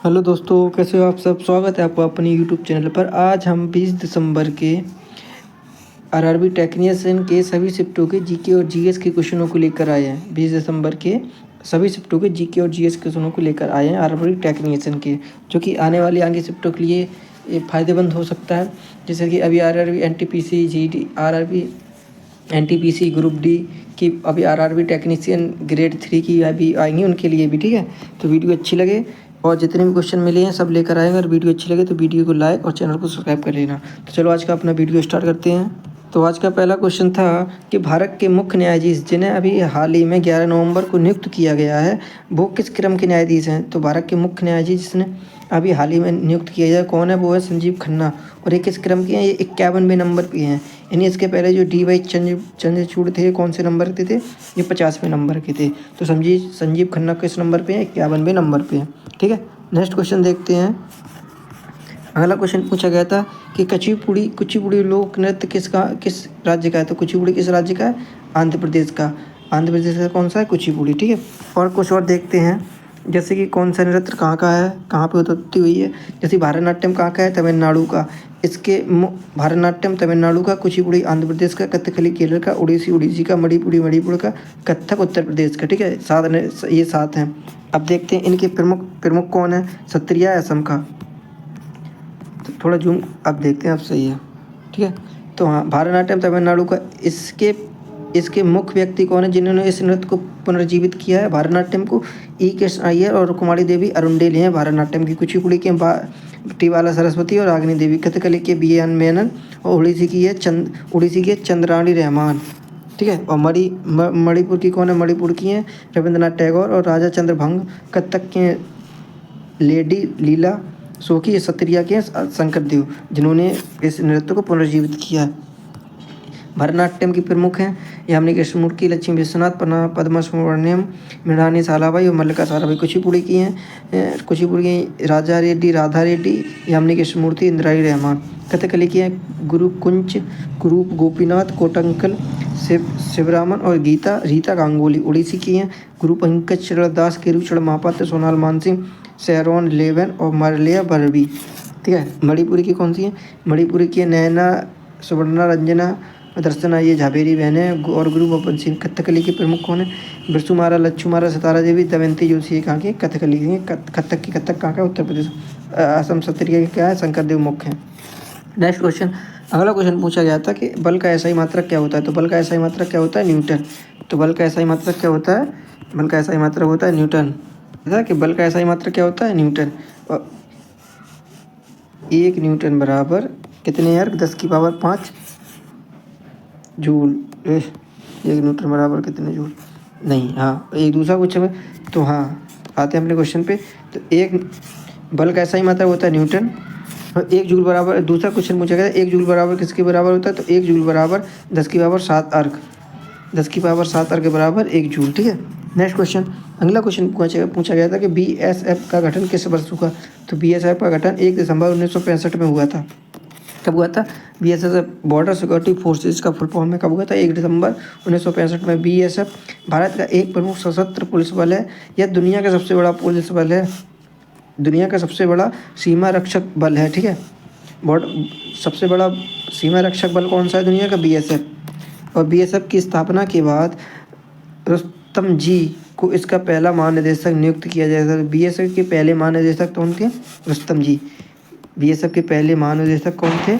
Hello दोस्तों, कैसे हो आप सब। स्वागत है आपको अपने यूट्यूब चैनल पर। आज हम 20 दिसंबर के आरआरबी टेक्नीशियन के सभी शिफ्टों के जीके और जीएस के क्वेश्चनों को लेकर आए हैं। 20 दिसंबर के सभी शिफ्टों के जीके और जीएस क्वेश्चनों को लेकर आए हैं आरआरबी टेक्नीशियन के, जो कि आने वाली आगे शिफ्टों के लिए ये फ़ायदेमंद हो सकता है। जैसे कि अभी RRB NTPC GD RRB NTPC group D की अभी आरआरबी टेक्नीशियन ग्रेड 3 की अभी आएंगी, उनके लिए भी। ठीक है, तो वीडियो अच्छी लगे और जितने भी क्वेश्चन मिले हैं सब लेकर आएंगे। अगर वीडियो अच्छी लगे तो वीडियो को लाइक और चैनल को सब्सक्राइब कर लेना। तो चलो आज का अपना वीडियो स्टार्ट करते हैं। तो आज का पहला क्वेश्चन था कि भारत के मुख्य न्यायाधीश जिन्हें अभी हाल ही में 11 नवंबर को नियुक्त किया गया है, वो किस क्रम के न्यायाधीश हैं। तो भारत के मुख्य न्यायाधीश जिसने अभी हाल ही में नियुक्त किया गया कौन है, वो है संजीव खन्ना। और ये किस क्रम के हैं, ये 51वें नंबर पे हैं। यानी इसके पहले जो डी वाई चंद्रचूड़ थे, कौन से नंबर के थे, ये 50वें नंबर के थे। तो संजीव खन्ना किस नंबर पे हैं, 51वें नंबर पे हैं। ठीक है, नेक्स्ट क्वेश्चन देखते हैं। अगला क्वेश्चन पूछा गया था कि कुचिपुड़ी लोक नृत्य किस राज्य का है। तो कुचिपुड़ी किस राज्य का है, आंध्र प्रदेश का। आंध्र प्रदेश का कौन सा है, कुचिपुड़ी। ठीक है, और कुछ और देखते हैं, जैसे कि कौन सा नृत्य कहाँ का है, कहाँ पे उत्पत्ति हुई है। जैसे भारतनाट्यम कहाँ का है, तमिलनाडु का। इसके भारतनाट्यम तमिलनाडु का, कुचिपुड़ी आंध्र प्रदेश का, कथकली केरल का, उड़ीसी का, मणिपुरी मणिपुर का, कथक उत्तर प्रदेश का। ठीक है, ये 7 हैं। अब देखते हैं इनके प्रमुख कौन है। सत्रिया असम का। तो थोड़ा जूम अब देखते हैं, अब सही है। ठीक है, तो हाँ, भारतनाट्यम तमिलनाडु का। इसके मुख्य व्यक्ति कौन है जिन्होंने इस नृत्य को पुनर्जीवित किया है भारतनाट्यम को। ई कृष्ण अय्यर और कुमारी देवी अरुंडेल हैं भारतनाट्यम की। कुचिपुड़ी के टीवाला सरस्वती और रागिनी देवी। कथकली के बी एन मेनन और उड़ीसी की चंद्राणी रहमान। ठीक है, और मणिपुर की कौन है, मणिपुर की हैं रविंद्रनाथ टैगोर और राजा चंद्रभंग। कथक के लेडी लीला सोकी। सत्रिया के शंकर देव, जिन्होंने इस नृत्य को पुनर्जीवित किया है। भरतनाट्यम की प्रमुख हैं यामिनी कृष्णमूर्ति, लक्ष्मी विश्वनाथ, पद्मा सुब्रमण्यम, मृणालिनी साराभाई और मल्लिका साराभाई। कुचिपुड़ी की हैं कुचिपुड़ी की राजा रेड्डी, राधा रेड्डी, यामिनी कृष्णमूर्ति, इंदिराई रहमान। कथकली की हैं गुरूप गोपीनाथ, कोटंकल शिवरामन और रीता गांगुली। उड़ीसी की हैं गुरु पंकज चरणदास, केरुचरण महापात्र, सोनाल मानसिंह, शेरॉन लेवन और मरलिया बर्वी। ठीक है, मणिपुरी की कौन सी है, मणिपुरी की नैना सुवर्णा रंजना दर्शना, ये झाबेरी बहन है और गुरु गोपन सिंह। कथकली के प्रमुख कौन है, बिरसुमारा, लच्छुमारा, सितारा देवी, दमयंती जोशी। कहाँ के, कथकली के। कथक कहाँ का, उत्तर प्रदेश। असम सत्रिया के क्या है, शंकर देव मुख्य हैं। Next question. अगला क्वेश्चन पूछा गया था कि बल का एसआई मात्रक क्या होता है। तो बल का एसआई मात्रक क्या होता है, न्यूटन। तो बल का एसआई मात्रक क्या होता है, बल का एसआई मात्रक होता है न्यूटन। कि बल का एसआई मात्रक क्या होता है, न्यूटन। और 1 न्यूटन बराबर कितने यार, 10⁵ जूल। 1 न्यूटन बराबर कितने जूल, नहीं, हाँ, एक दूसरा क्वेश्चन है। तो हाँ, आते हैं अपने क्वेश्चन पे। तो एक बल का एसआई मात्रक होता है न्यूटन और 1 जूल बराबर, दूसरा क्वेश्चन पूछा गया 1 जूल बराबर किसके बराबर होता है। तो 1 जूल बराबर 10⁵7 अर्घ, 10⁵7 अर्घ के बराबर 1 जूल। ठीक है, नेक्स्ट क्वेश्चन। अगला क्वेश्चन पूछा गया था कि बीएसएफ का गठन किस वर्ष हुआ। तो बीएसएफ का गठन 1 दिसंबर 1965 में हुआ था। कब हुआ था, बीएसएफ बॉर्डर सिक्योरिटी फोर्सेज का फुल फॉर्म में कब हुआ था, 1 दिसंबर 1965 में। बीएसएफ भारत का एक प्रमुख सशस्त्र पुलिस बल है। यह दुनिया का सबसे बड़ा पुलिस बल है, दुनिया का सबसे बड़ा सीमा रक्षक बल है। ठीक है, सबसे बड़ा सीमा रक्षक बल कौन सा है दुनिया का, बीएसएफ। और बीएसएफ की स्थापना के बाद रुस्तम जी को इसका पहला महानिदेशक नियुक्त किया जाएगा। बीएसएफ के पहले महानिदेशक कौन थे, रुस्तम जी। बीएसएफ के पहले महानिदेशक कौन थे,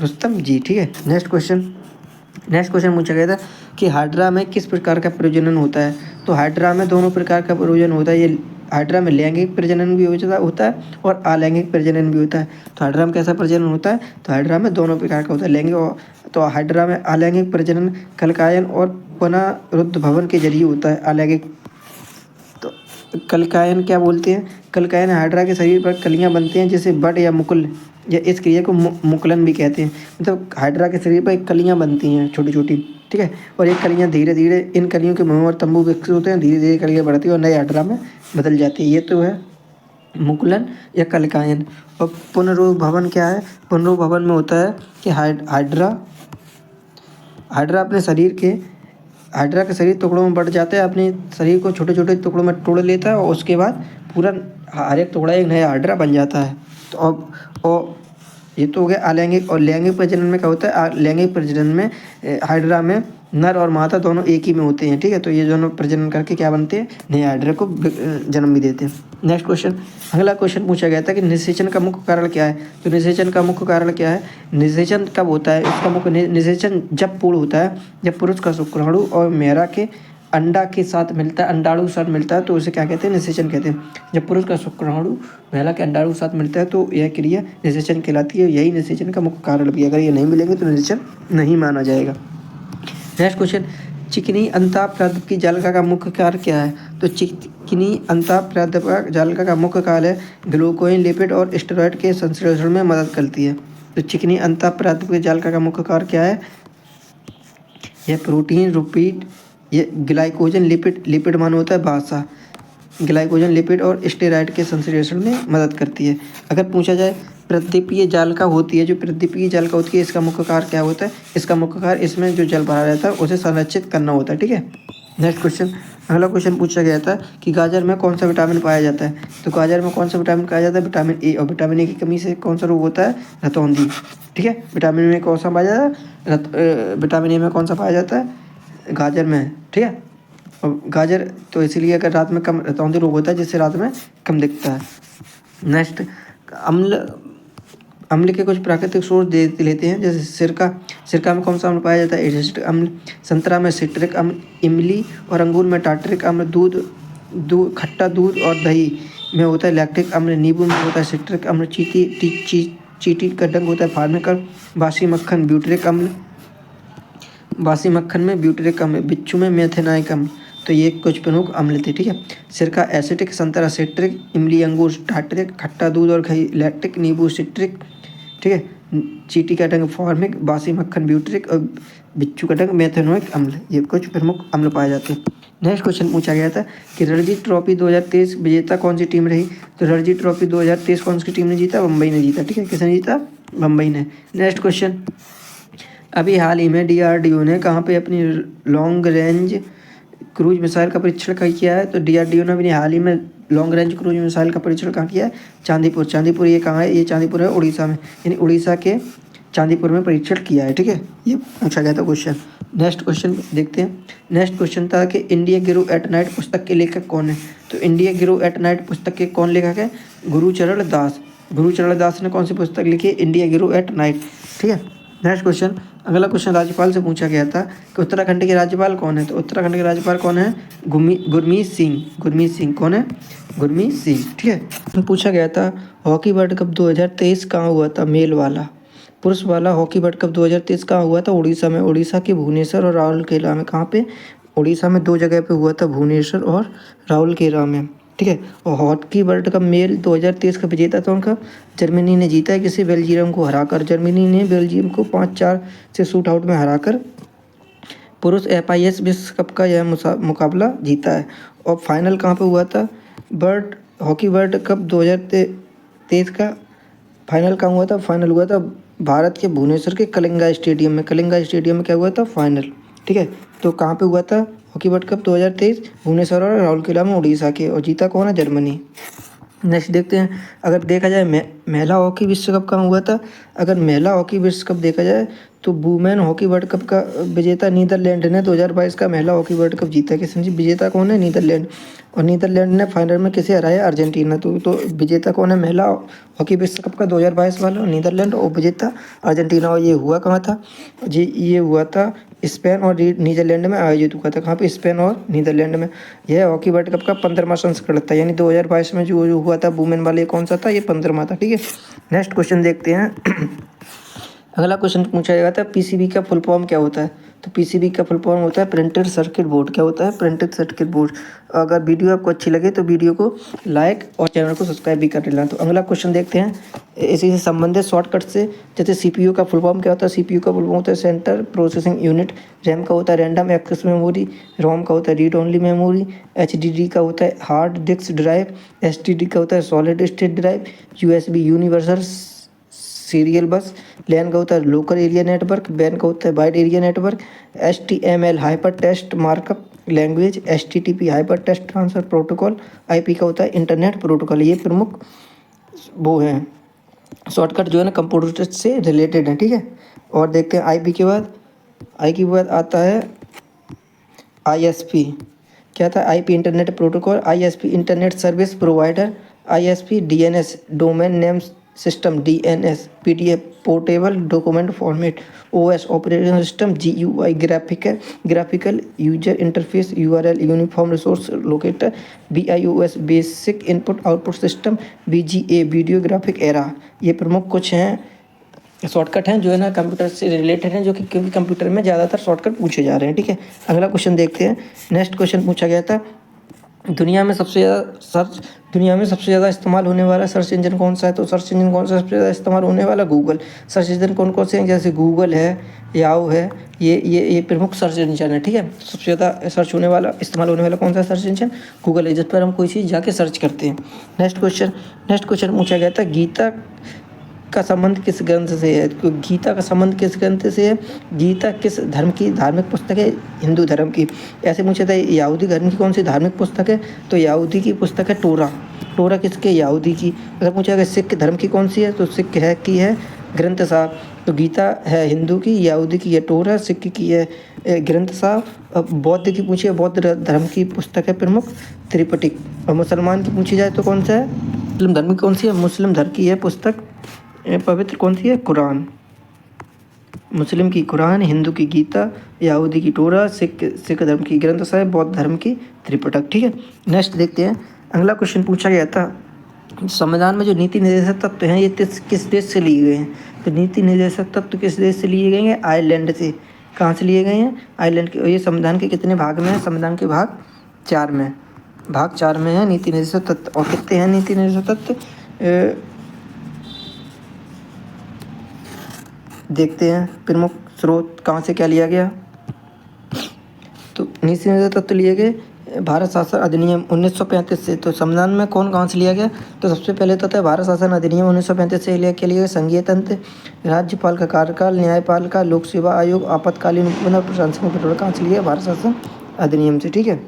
रुस्तम जी। ठीक है, नेक्स्ट क्वेश्चन पूछा गया था कि हाइड्रा में किस प्रकार का प्रजनन होता है। तो हाइड्रा में दोनों प्रकार का प्रजनन होता है। ये हाइड्रा में लैंगिक प्रजनन भी होता है और अलैंगिक प्रजनन भी होता है। तो हाइड्रा में कैसा प्रजनन होता है, तो हाइड्रा में दोनों प्रकार का होता है, लैंगिक और। तो हाइड्रा में अलैंगिक प्रजनन कलकायन और पुनरुद्भवन के जरिए होता है, अलैंगिक। तो कलकायन क्या बोलते हैं, कलकायन हाइड्रा के शरीर पर कलियां बनती हैं जिसे बड या मुकुल, या इस क्रिया को मुकुलन भी कहते हैं। मतलब हाइड्रा के शरीर पर कलियां बनती हैं छोटी छोटी। ठीक है, और ये कलियां धीरे धीरे, इन कलियों के मुंह और तंबू विकसित होते हैं, धीरे धीरे कलियां बढ़ती हैं और नए हाइड्रा में बदल जाती है। ये तो है मुकुलन या कलकायन। और पुनरुद्भवन क्या है, पुनरुद्भवन में होता है कि हाइड्रा अपने शरीर टुकड़ों में बढ़ जाता है, अपने शरीर को छोटे छोटे टुकड़ों में तोड़ लेता है और उसके बाद पूरा हर एक टुकड़ा एक नया हाइड्रा बन जाता है। तो अब और ये तो हो गया अलैंगिक। और लैंगिक प्रजनन में क्या होता है, लैंगिक प्रजनन में हाइड्रा में नर और मादा दोनों एक ही में होते हैं, ठीक है। तो ये दोनों प्रजनन करके क्या बनते हैं, नए हाइड्रा को जन्म भी देते हैं। नेक्स्ट क्वेश्चन, अगला क्वेश्चन पूछा गया था कि निषेचन का मुख्य कारण क्या है। तो निषेचन का मुख्य कारण क्या है, निषेचन कब होता है, इसका मुख्य निषेचन जब पूर्ण होता है, जब पुरुष का शुक्राणु और मेहरा के अंडा के साथ मिलता है, अंडाणु के साथ मिलता है, तो उसे क्या कहते हैं, निषेचन कहते हैं। जब पुरुष का शुक्राणु महिला के अंडाणु के साथ मिलता है तो यह क्रिया निषेचन कहलाती है। यही निषेचन का मुख्य कारण भी है। अगर ये नहीं मिलेंगे तो निषेचन नहीं माना जाएगा। नेक्स्ट क्वेश्चन, चिकनी अंतःप्राद्रव की जालिका का मुख्य कार्य क्या है। तो चिकनी अंतःप्राद्रव जालिका का मुख्य कार्य है ग्लूकोइन, लिपिड और स्टेरॉइड के संश्लेषण में मदद करती है। तो चिकनी अंतःप्राद्रव की जालिका का मुख्य कार्य क्या है, यह प्रोटीन, लिपिड, ये ग्लाइकोजन, लिपिड मान होता है बासा, ग्लाइकोजन, लिपिड और स्टेरॉइड के संश्लेषण में मदद करती है। अगर पूछा जाए प्रदीपीय जालिका होती है, जो प्रदीपीय जालिका होती है इसका मुख्य कार्य क्या होता है, इसका मुख्य कार्य इसमें जो जल भरा रहता है उसे संरक्षित करना होता है, ठीक है। नेक्स्ट क्वेश्चन, अगला क्वेश्चन पूछा गया था कि गाजर में कौन सा विटामिन पाया जाता है। तो गाजर में कौन सा विटामिन पाया जाता है, विटामिन ए। और विटामिन ए की कमी से कौन सा रोग होता है, रतौंधी, ठीक है। विटामिन में कौन सा पाया जाता है, विटामिन ए में कौन सा पाया जाता है, गाजर में, ठीक है। और गाजर तो इसीलिए अगर रात में कम रतौंधी रोग होता है, जिससे रात में कम दिखता है। नेक्स्ट, अम्ल के कुछ प्राकृतिक स्रोत देख लेते हैं। जैसे सिरका में कौन सा अम्ल पाया जाता है, एसिटिक अम्ल। संतरा में सिट्रिक अम्ल, इमली और अंगूर में टार्टरिक अम्ल, खट्टा दूध और दही में होता है लैक्टिक अम्ल, नींबू में होता है सिट्रिक अम्ल, चींटी का डंक होता है फार्मिक अम्ल, बासी मक्खन ब्यूटरिक अम्ल, बासी मक्खन में ब्यूटरिक अम्ल, बिच्छू में मेथेनाइक अम्ल। तो ये कुछ प्रमुख अम्ल थे, ठीक है। सिरका एसिटिक, संतरा सिट्रिक, इमली अंगूर टार्टरिक, खट्टा दूध और घी लैक्टिक, नींबू सिट्रिक, ठीक है। चींटी का डंक फॉर्मिक, बासी मक्खन ब्यूटरिक और बिच्छू का डंक मेथेनोइक अम्ल, ये कुछ प्रमुख अम्ल पाए जाते हैं। नेक्स्ट क्वेश्चन पूछा गया था कि रणजी ट्रॉफी 2023 विजेता कौन सी टीम रही। तो रणजी ट्रॉफी 2023 कौन सी टीम ने जीता, मुंबई ने जीता, ठीक है। किसने जीता, मुंबई ने। नेक्स्ट क्वेश्चन, अभी हाल ही में डीआरडीओ ने कहाँ पे अपनी लॉन्ग रेंज क्रूज मिसाइल का परीक्षण किया है। तो डीआरडीओ ने अपनी हाल ही में लॉन्ग रेंज क्रूज मिसाइल का परीक्षण कहाँ किया है, चांदीपुर। ये कहाँ है, ये चांदीपुर है उड़ीसा में, यानी उड़ीसा के चांदीपुर में परीक्षण किया है, ठीक है। ये पूछा गया था क्वेश्चन। नेक्स्ट क्वेश्चन देखते हैं। नेक्स्ट क्वेश्चन था कि इंडिया गिरो एट नाइट पुस्तक के लेखक कौन है। तो इंडिया गिरो एट नाइट पुस्तक के कौन लेखक है, गुरुचरण दास ने कौन सी पुस्तक लिखी है, इंडिया गिरो एट नाइट, ठीक है। नेक्स्ट क्वेश्चन, अगला क्वेश्चन राज्यपाल से पूछा गया था कि उत्तराखंड के राज्यपाल कौन है। तो उत्तराखंड के राज्यपाल कौन है, गुरमीत सिंह। कौन है, गुरमीत सिंह, ठीक है। पूछा गया था हॉकी वर्ल्ड कप 2023 कहाँ हुआ था, मेल वाला, पुरुष वाला हॉकी वर्ल्ड कप 2023 कहाँ हुआ था, उड़ीसा में, उड़ीसा के भुवनेश्वर और राउरकेला में। कहाँ पे, उड़ीसा में 2 जगह पे हुआ था, भुवनेश्वर और राउरकेला में, ठीक है। और हॉकी वर्ल्ड कप मेल 2023 का विजेता था उनका जर्मनी ने जीता है, किसी बेल्जियम को हराकर। जर्मनी ने बेल्जियम को 5-4 से शूट आउट में हराकर पुरुष FIS विश्व कप का यह मुकाबला जीता है। और फाइनल कहाँ पे हुआ था, हॉकी वर्ल्ड कप 2023 का फाइनल कहाँ हुआ था, फाइनल हुआ था भारत के भुवनेश्वर के कलिंगा स्टेडियम में। क्या हुआ था, फाइनल, ठीक है। तो कहाँ पे हुआ था हॉकी वर्ल्ड कप 2023, भुवनेश्वर और राउरकेला में, उड़ीसा के। और जीता कौन है, जर्मनी। नेक्स्ट देखते हैं, अगर देखा जाए महिला हॉकी विश्व कप कहाँ हुआ था। अगर महिला हॉकी विश्व कप देखा जाए तो वुमेन हॉकी वर्ल्ड कप का विजेता नीदरलैंड ने 2022 का महिला हॉकी वर्ल्ड कप जीता। किसने जी, विजेता कौन है, नीदरलैंड। और नीदरलैंड ने फाइनल में किसे हराया, अर्जेंटीना। तो विजेता कौन है, महिला हॉकी विश्व कप का 2022 वाला, नीदरलैंड, और विजेता अर्जेंटीना। और ये हुआ कहाँ था जी, ये हुआ था स्पेन और नीदरलैंड में आयोजित हुआ था। कहाँ पे, स्पेन और नीदरलैंड में। यह हॉकी वर्ल्ड कप का 15वां संस्करण था, यानी 2022 में जो हुआ था वुमेन वाले कौन सा था, ये 15वां था, ठीक है। नेक्स्ट क्वेश्चन देखते हैं। अगला क्वेश्चन पूछा गया था PCB का फुल फॉर्म क्या होता है। तो PCB का फुल फॉर्म होता है प्रिंटेड सर्किट बोर्ड। क्या होता है, प्रिंटेड सर्किट बोर्ड। अगर वीडियो आपको अच्छी लगे तो वीडियो को लाइक और चैनल को सब्सक्राइब भी कर लेना। तो अगला क्वेश्चन देखते हैं इसी से संबंधित शॉर्टकट से। जैसे CPU का फुल फॉर्म क्या होता है, CPU का फुल फॉर्म होता है सेंटर प्रोसेसिंग यूनिट। रैम का होता है रैंडम एक्सेस मेमोरी। रोम का होता है रीड ओनली मेमोरी। HDD का होता है हार्ड डिस्क ड्राइव। STD का होता है solid state drive. USB universal serial बस। LAN का होता है लोकल एरिया नेटवर्क। WAN का होता है wide area network. HTML hyper text markup language, HTTP hyper text transfer protocol, IP का होता है इंटरनेट प्रोटोकॉल। ये प्रमुख वो हैं शॉर्टकट जो है ना कंप्यूटर से रिलेटेड है, ठीक है। और देखते हैं आई के बाद आता है ISP। क्या था? IP internet protocol, ISP internet service provider, ISP DNS domain name system, DNS PDF portable document format, OS operating system, GUI graphical user interface, URL uniform resource locator, BIOS basic input output system, VGA video graphic era. ये प्रमुख कुछ हैं shortcut हैं जो है ना computer से related हैं, जो कि क्योंकि कंप्यूटर में ज़्यादातर शॉर्टकट पूछे जा रहे हैं, ठीक है। अगला क्वेश्चन देखते हैं। नेक्स्ट क्वेश्चन पूछा गया था दुनिया में सबसे ज़्यादा इस्तेमाल होने वाला सर्च इंजन कौन सा है? तो सर्च इंजन कौन सा सबसे ज़्यादा इस्तेमाल होने वाला? गूगल। सर्च इंजन कौन कौन से हैं? जैसे गूगल है, याहू है, ये प्रमुख सर्च इंजन है, ठीक है। सबसे ज़्यादा इस्तेमाल होने वाला कौन सा सर्च इंजन? गूगल है, जिस पर हम कोई चीज़ जाके सर्च करते हैं। नेक्स्ट क्वेश्चन पूछा गया था गीता का संबंध किस ग्रंथ से है? तो गीता का संबंध किस ग्रंथ से है? गीता किस धर्म की धार्मिक पुस्तक है? हिंदू धर्म की। ऐसे पूछा था यहूदी धर्म की कौन सी धार्मिक पुस्तक है? तो यहूदी की पुस्तक है टोरा किसके? यहूदी की। अगर पूछा गया सिख धर्म की कौन सी है? तो सिख की है ग्रंथ साहब। तो गीता है हिंदू की, यहूदी की है टोरा, सिख की है ग्रंथ साहब। बौद्ध की पूछी है, बौद्ध धर्म की पुस्तक है प्रमुख त्रिपिटक। और मुसलमान की पूछी जाए तो कौन सा है? मुस्लिम धर्म की कौन सी है? मुस्लिम धर्म की है पुस्तक पवित्र कौन सी है? कुरान। मुस्लिम की कुरान, हिंदू की गीता, यहूदी की टोरा, सिख धर्म की ग्रंथ साहिब, बौद्ध धर्म की त्रिपिटक, ठीक है। नेक्स्ट देखते हैं। अगला क्वेश्चन पूछा गया था संविधान में जो नीति निर्देशक तत्व हैं ये किस देश से लिए गए हैं? तो नीति निर्देशक तत्व किस देश से लिए गए हैं? आयरलैंड से। कहाँ से लिए गए हैं? आयरलैंड के। ये संविधान के कितने भाग में है? संविधान के भाग 4 में है नीति निर्देशक तत्व। और कितने हैं नीति निर्देशक तत्व? देखते हैं प्रमुख स्रोत कहाँ से क्या लिया गया। तो नीति निर्देशक तत्व लिए गए भारत शासन अधिनियम 1935 से। तो संविधान में कहाँ से लिया गया? तो सबसे पहले तो था भारत शासन अधिनियम 1935 से लिया गया संघीय तंत्र, राज्यपाल का कार्यकाल, न्यायपालिका, लोक सेवा आयोग, आपातकालीन उपबंध और प्रशासनिक पटवारी कहाँ से लिया? भारत शासन अधिनियम से, ठीक है।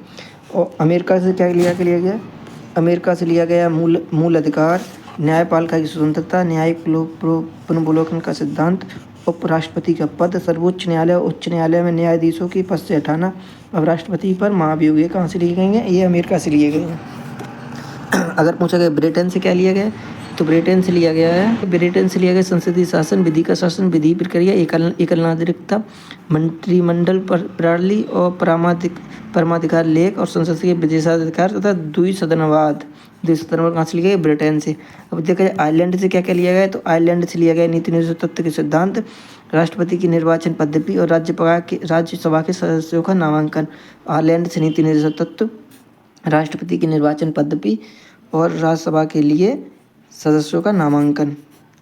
और अमेरिका से क्या लिया गया? अमेरिका से लिया गया मूल अधिकार, न्यायपालिका की स्वतंत्रता, न्यायिक पुनर्विलोकन का सिद्धांत, उपराष्ट्रपति का पद, सर्वोच्च न्यायालय उच्च न्यायालय में न्यायाधीशों की पद से हटाना, अब राष्ट्रपति पर महाभियोग। ये कहाँ से लिए गए हैं? ये अमेरिका से लिए गए हैं। अगर पूछा गया ब्रिटेन से क्या लिया गया? तो ब्रिटेन से लिया गया संसदीय शासन, विधि का शासन, विधि प्रक्रिया, एकल नागरिकता, मंत्रिमंडल प्रणाली और परमाधिकार लेख और संसद के विशेषाधिकार तथा द्विसदनवाद कहाँ से लिया गया? ब्रिटेन से। अब देखा जाए आयरलैंड से क्या क्या लिया गया? तो आयरलैंड से लिया गया नीति निर्देशक तत्व के सिद्धांत, राष्ट्रपति की निर्वाचन पद्धति और राज्यसभा के सदस्यों का नामांकन। आयरलैंड से नीति निर्देशक तत्व, राष्ट्रपति की निर्वाचन पद्धति और राज्यसभा के लिए सदस्यों का नामांकन।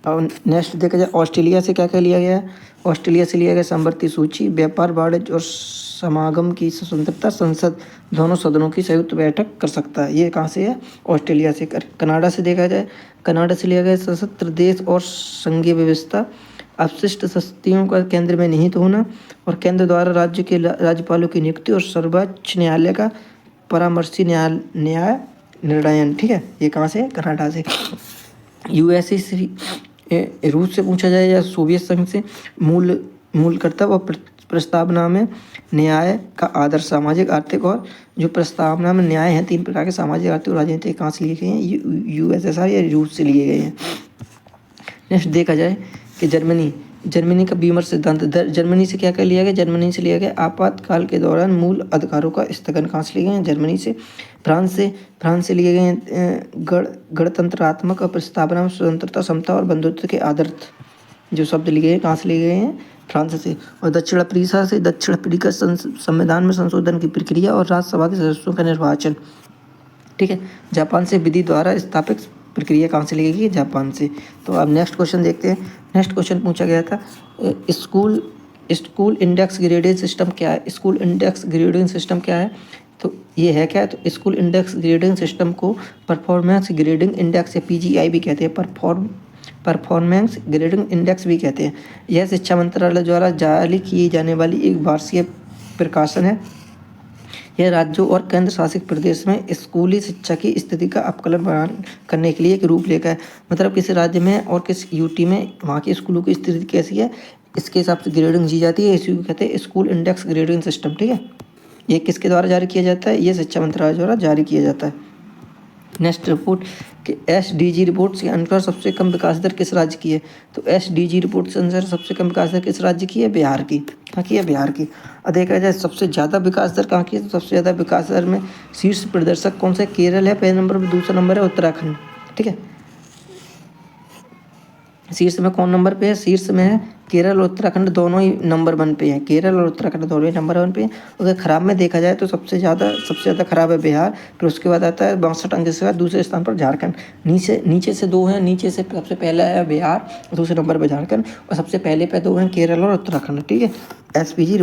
और नेक्स्ट देखा जाए ऑस्ट्रेलिया से क्या क्या लिया गया? ऑस्ट्रेलिया से लिया गया संवर्ती सूची, व्यापार वाणिज्य और समागम की स्वतंत्रता, संसद दोनों सदनों की संयुक्त बैठक कर सकता है। ये कहाँ से है? ऑस्ट्रेलिया से। कनाडा से देखा जाए, कनाडा से लिया गया सशस्त्र देश और संघीय व्यवस्था, अपशिष्ट शक्तियों का केंद्र में निहित होना और केंद्र द्वारा राज्य के राज्यपालों की नियुक्ति और सर्वोच्च न्यायालय का परामर्शी न्याय निर्णयन, ठीक है। ये कहाँ से? कनाडा से। USA से, रूस से पूछा जाए या सोवियत संघ से, मूल कर्तव्य और प्रस्तावना में न्याय का आदर, सामाजिक आर्थिक और जो प्रस्तावना में न्याय हैं 3 प्रकार के सामाजिक आर्थिक और राजनीतिक कहाँ से लिए गए हैं? USSR या रूस से लिए गए हैं। नेक्स्ट देखा जाए कि जर्मनी का बीमर सिद्धांत, जर्मनी से क्या क्या लिया गया? जर्मनी से लिया गया आपातकाल के दौरान मूल अधिकारों का स्थगन। कहाँ से लिए गए हैं? जर्मनी से। फ्रांस से लिए गए हैं गणतंत्रात्मक और प्रस्तावना में स्वतंत्रता, समता और बंधुत्व के आदर्श जो शब्द लिए गए कहाँ से लिए गए हैं? फ्रांस से। और दक्षिण अफ्रीका संविधान में संशोधन की प्रक्रिया और राज्यसभा के सदस्यों का निर्वाचन, ठीक है। जापान से विधि द्वारा स्थापित प्रक्रिया कहाँ से ली गई? जापान से। तो अब नेक्स्ट क्वेश्चन देखते हैं। नेक्स्ट क्वेश्चन पूछा गया था स्कूल इंडेक्स ग्रेडिंग सिस्टम क्या है? स्कूल इंडेक्स ग्रेडिंग सिस्टम क्या है? तो ये है क्या? तो स्कूल इंडेक्स ग्रेडिंग सिस्टम को परफॉर्मेंस ग्रेडिंग इंडेक्स या PGI भी कहते हैं, परफॉर्मेंस ग्रेडिंग इंडेक्स भी कहते हैं। यह शिक्षा मंत्रालय द्वारा जारी की जाने वाली एक वार्षिक प्रकाशन है। यह राज्यों और केंद्र शासित प्रदेश में स्कूली शिक्षा की स्थिति का आकलन बयान करने के लिए एक रूपरेखा है। मतलब किस राज्य में और किस यूटी में वहाँ की स्कूलों की स्थिति कैसी है, इसके हिसाब से ग्रेडिंग दी जाती है। इसी को कहते हैं स्कूल इंडेक्स ग्रेडिंग सिस्टम। ठीक है, ये किसके द्वारा जारी किया जाता है, ये शिक्षा मंत्रालय द्वारा जारी किया जाता है। नेक्स्ट रिपोर्ट कि SDG रिपोर्ट के अनुसार सबसे कम विकास दर किस राज्य की है, तो SDG रिपोर्ट के अनुसार सबसे कम विकास दर किस राज्य की है, बिहार की। कहाँ की है, बिहार की। और देखा जाए सबसे ज़्यादा विकास दर कहाँ की है, तो सबसे ज़्यादा विकास दर में शीर्ष प्रदर्शक कौन सा है, केरल है पहले नंबर पर, दूसरा नंबर है उत्तराखंड। ठीक है, शीर्ष में कौन नंबर पे है, शीर्ष में है केरल और उत्तराखंड, दोनों ही नंबर 1 पे हैं। केरल और उत्तराखंड दोनों ही नंबर 1 पे हैं। अगर खराब में देखा जाए तो सबसे ज़्यादा खराब है बिहार, फिर उसके बाद आता है 62 अंक के बाद दूसरे स्थान पर झारखंड। नीचे से 2 हैं, नीचे से सबसे पहला है बिहार, दूसरे नंबर पर झारखंड, और सबसे पहले पे 2 हैं केरल और उत्तराखंड। ठीक है, SDG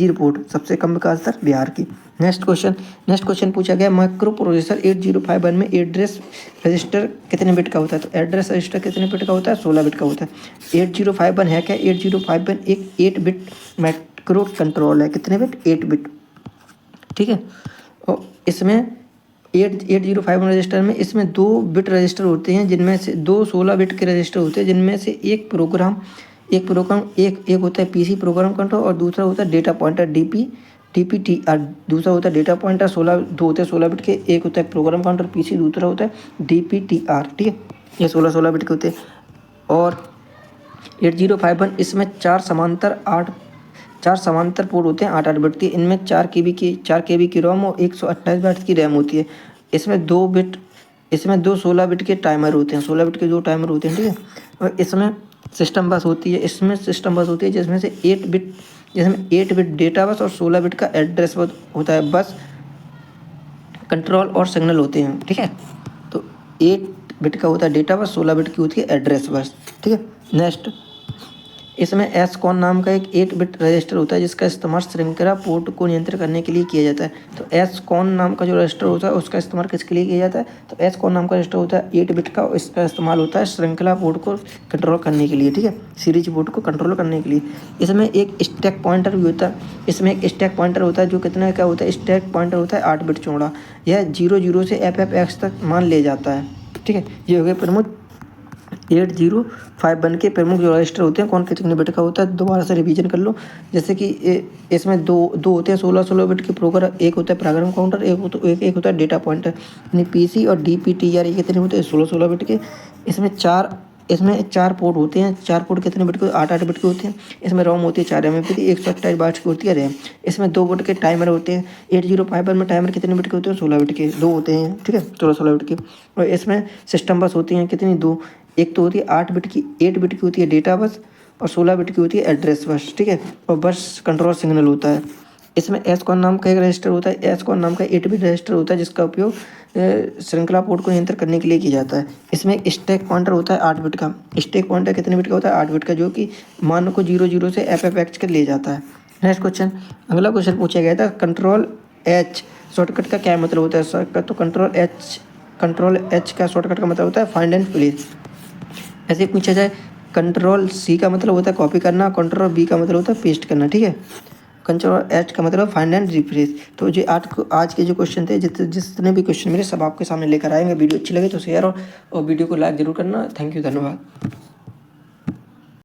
रिपोर्ट सबसे कम विकास दर बिहार की। नेक्स्ट क्वेश्चन पूछा गया, माइक्रो प्रोसेसर 8051 में एड्रेस रजिस्टर कितने बिट का होता है, तो एड्रेस रजिस्टर कितने बिट का होता है, 16 बिट का होता है। 8051 है क्या, 8051 एक 8 बिट माइक्रो कंट्रोल है। कितने बिट, 8 बिट। ठीक है, और इसमें 8051 रजिस्टर में इसमें 2 बिट रजिस्टर होते हैं, जिनमें से 2 16 बिट के रजिस्टर होते हैं, जिनमें से एक होता है पीसी प्रोग्राम कंट्रोल और दूसरा होता है डेटा पॉइंटर DPTR। दूसरा होता है डेटा पॉइंटर 2 होते हैं 16 बिट के, एक होता है प्रोग्राम काउंटर पीसी, दूसरा होता है DPTR। ठीक है, ये 16 बिट के होते हैं। और 8051 इसमें 4 समांतर पोर्ट होते हैं 8 बिट के। इनमें 4 KB की रोम और 128 बाइट्स की रैम होती है। इसमें 2 16 बिट के टाइमर होते हैं, 16 बिट के 2 टाइमर होते हैं। ठीक है, और इसमें सिस्टम बस होती है, जिसमें 8 बिट डेटा बस और 16 बिट का एड्रेस बस होता है। बस कंट्रोल और सिग्नल होते हैं। ठीक है, तो 8 बिट का होता है डेटा बस, 16 बिट की होती है एड्रेस बस। ठीक है, नेक्स्ट इसमें SCON नाम का एक 8 बिट रजिस्टर होता है, जिसका इस्तेमाल श्रृंखला पोर्ट को नियंत्रित करने के लिए किया जाता है। तो SCON नाम का जो रजिस्टर होता है उसका इस्तेमाल किसके लिए किया जाता है, तो SCON नाम का रजिस्टर होता है 8 बिट का, और इसका इस्तेमाल होता है श्रृंखला पोर्ट को कंट्रोल करने के लिए। ठीक है, सीरीज पोर्ट को कंट्रोल करने के लिए। इसमें एक स्टैक पॉइंटर भी होता है, जो कितना क्या होता है, स्टैक पॉइंटर होता है 8 बिट चौड़ा। यह 00 से FFX तक मान ले जाता है। ठीक है, ये हो गए प्रमुख 8051 के प्रमुख जो रजिस्टर होते हैं, कौन कितने बिट का होता है, दोबारा से रिवीजन कर लो। जैसे कि इसमें दो होते हैं 16 बिट के प्रोग्राम, एक होता है प्रोग्राम काउंटर, एक होता है डेटा पॉइंटर। यानी पीसी और DPTR ये कितने होते हैं, 16 बिट के। इसमें 4 पोर्ट होते हैं, 4 पोर्ट कितने बिट के, 8 बिट के होते हैं। इसमें रोम होती है 4 MB की, 128 बाइट्स की होती है रैम। इसमें 2 बिट के टाइमर होते हैं। 8051 में टाइमर कितने बिट के होते हैं, 16 बिट के 2 होते हैं। ठीक है, 16 बिट के। और इसमें सिस्टम बस होती हैं कितनी, 2। एक तो होती है 8 बिट की होती है डेटा बस, और 16 बिट की होती है एड्रेस बस। ठीक है, और बस कंट्रोल सिग्नल होता है। इसमें SCON नाम का एक रजिस्टर होता है, SCON नाम का 8 बिट रजिस्टर होता है, जिसका उपयोग श्रृंखला पोर्ट को नियंत्रित करने के लिए किया जाता है। इसमें स्टैक पॉइंटर होता है 8 बिट का। स्टैक पॉइंटर कितने बिट का होता है, 8 बिट का, जो कि मान को 00 से FFX के ले जाता है। नेक्स्ट क्वेश्चन, अगला क्वेश्चन पूछा गया था, कंट्रोल H शॉर्टकट का क्या मतलब होता है, शॉर्टकट तो कंट्रोल H का शॉर्टकट का मतलब होता है फाइंड एंड प्लेस। ऐसे पूछा जाए, कंट्रोल C का मतलब होता है कॉपी करना, कंट्रोल B का मतलब होता है पेस्ट करना। ठीक है, कंट्रोल H का मतलब फाइंड एंड रिप्लेस। तो जो आज के जो क्वेश्चन थे, जितने भी क्वेश्चन मेरे सब आपके सामने लेकर आएंगे। वीडियो अच्छी लगे तो शेयर और वीडियो को लाइक जरूर करना। थैंक यू, धन्यवाद।